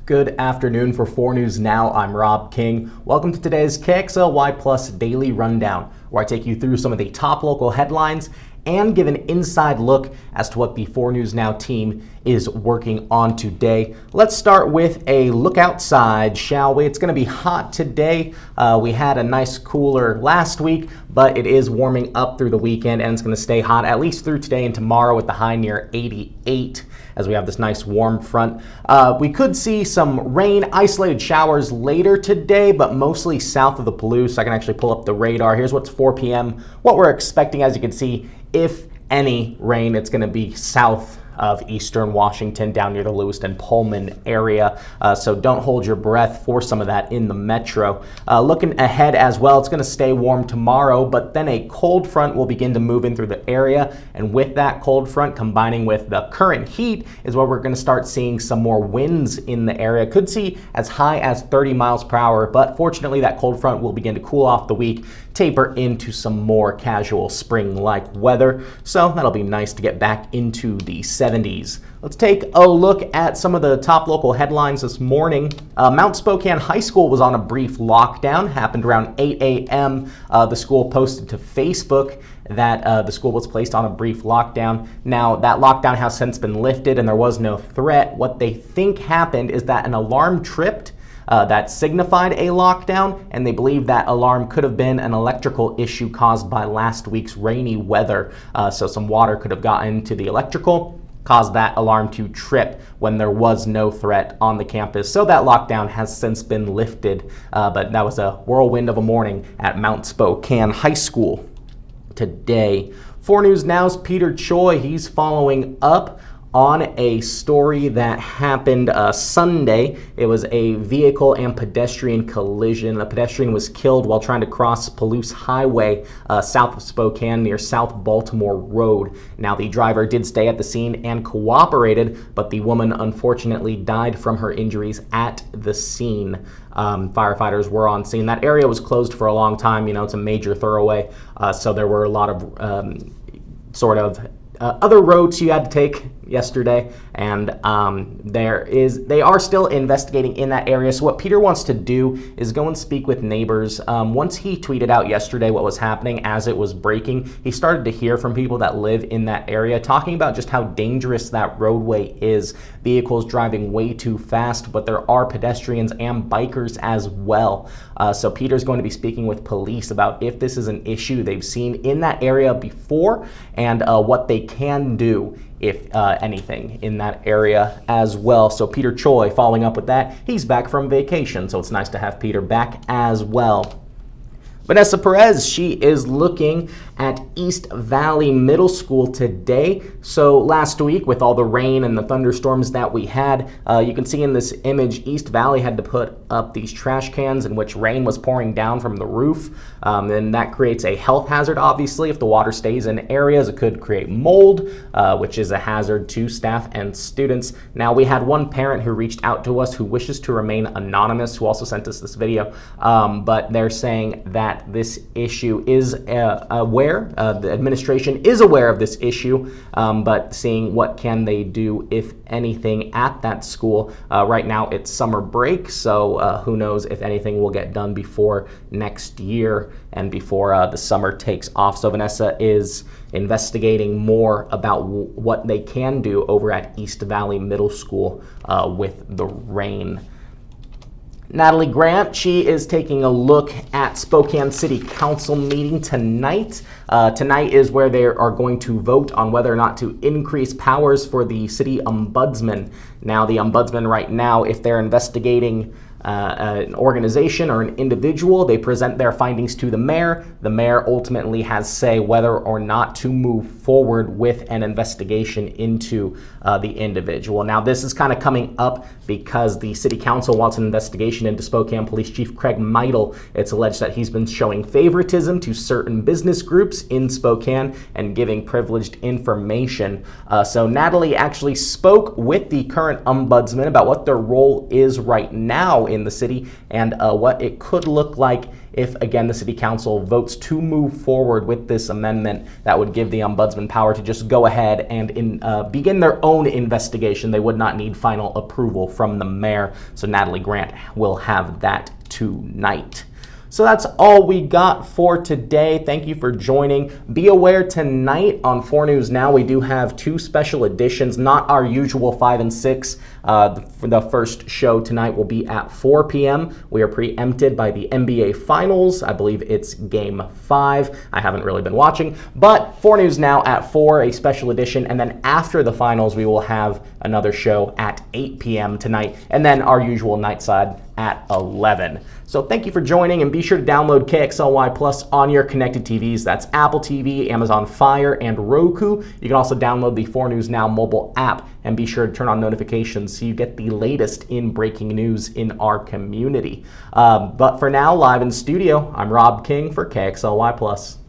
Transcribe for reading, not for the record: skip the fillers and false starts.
Good afternoon. For 4 News Now, I'm Rob King. Welcome to today's kxly-plus daily rundown, where I take you through some of the top local headlines and give an inside look as to what the 4 News Now team is working on today. Let's start with a look outside, shall we? It's going to be hot today. We had a nice cooler last week, but it is warming up through the weekend, and it's going to stay hot at least through today and tomorrow with the high near 88 as we have this nice warm front. We could see some rain, isolated showers later today, but mostly south of the Palouse. I can actually pull up the radar. Here's what's 4 p.m. What we're expecting, as you can see, if any rain, it's going to be south of eastern Washington down near the Lewiston Pullman area. So don't hold your breath for some of that in the metro. Looking ahead as well, it's going to stay warm tomorrow, but then a cold front will begin to move in through the area. And with that cold front combining with the current heat is where we're going to start seeing some more winds in the area. Could see as high as 30 miles per hour, but fortunately that cold front will begin to cool off the week, taper into some more casual spring-like weather. So that'll be nice to get back into the 70s. Let's take a look at some of the top local headlines this morning. Mount Spokane High School was on a brief lockdown, happened around 8 a.m. The school posted to Facebook that the school was placed on a brief lockdown. Now, that lockdown has since been lifted and there was no threat. What they think happened is that an alarm tripped that signified a lockdown, and they believe that alarm could have been an electrical issue caused by last week's rainy weather. So some water could have gotten into the electrical, caused that alarm to trip when there was no threat on the campus. So that lockdown has since been lifted, but that was a whirlwind of a morning at Mount Spokane High School today. 4 News Now's Peter Choi, he's following up on a story that happened Sunday. It was a vehicle and pedestrian collision. A pedestrian was killed while trying to cross Palouse Highway south of Spokane near South Baltimore Road. Now, the driver did stay at the scene and cooperated, but the woman unfortunately died from her injuries at the scene. Firefighters were on scene. That area was closed for a long time. You know, it's a major thoroughway, so there were a lot of other roads you had to take yesterday, and they are still investigating in that area. So what Peter wants to do is go and speak with neighbors. Once he tweeted out yesterday what was happening as it was breaking, he started to hear from people that live in that area talking about just how dangerous that roadway is. Vehicles driving way too fast, but there are pedestrians and bikers as well. So Peter's going to be speaking with police about if this is an issue they've seen in that area before, and what they can do, if anything, in that area as well. So Peter Choi, following up with that, he's back from vacation, so it's nice to have Peter back as well. Vanessa Perez, she is looking at East Valley Middle School today. So last week, with all the rain and the thunderstorms that we had, you can see in this image, East Valley had to put up these trash cans in which rain was pouring down from the roof. And that creates a health hazard, obviously. If the water stays in areas, it could create mold, which is a hazard to staff and students. Now, we had one parent who reached out to us who wishes to remain anonymous, who also sent us this video, but they're saying that this issue is aware, the administration is aware of this issue, but seeing what can they do, if anything, at that school. Right now it's summer break, so who knows if anything will get done before next year and before the summer takes off. So Vanessa is investigating more about what they can do over at East Valley Middle School with the rain. Natalie Grant, she is taking a look at Spokane City Council meeting tonight. Tonight is where they are going to vote on whether or not to increase powers for the city ombudsman. Now, the ombudsman right now, if they're investigating an organization or an individual, they present their findings to the mayor. The mayor ultimately has say whether or not to move forward with an investigation into the individual. Now, this is kind of coming up because the city council wants an investigation into Spokane Police Chief Craig Meidel. It's alleged that he's been showing favoritism to certain business groups in Spokane and giving privileged information. So Natalie actually spoke with the current ombudsman about what their role is right now in the city, and what it could look like if, again, the City Council votes to move forward with this amendment that would give the Ombudsman power to just go ahead and begin their own investigation. They would not need final approval from the mayor. So Natalie Grant will have that tonight. So that's all we got for today. Thank you for joining. Be aware tonight on 4 News Now, we do have 2 special editions, not our usual 5 and 6. The first show tonight will be at 4 p.m. We are preempted by the NBA Finals. I believe it's Game 5. I haven't really been watching, but 4 News Now at 4, a special edition. And then after the finals, we will have another show at 8 p.m. tonight, and then our usual night side at 11. So thank you for joining, and be sure to download KXLY Plus on your connected TVs. That's Apple TV, Amazon Fire, and Roku. You can also download the 4 News Now mobile app, and be sure to turn on notifications so you get the latest in breaking news in our community. But for now, live in studio, I'm Rob King for KXLY Plus.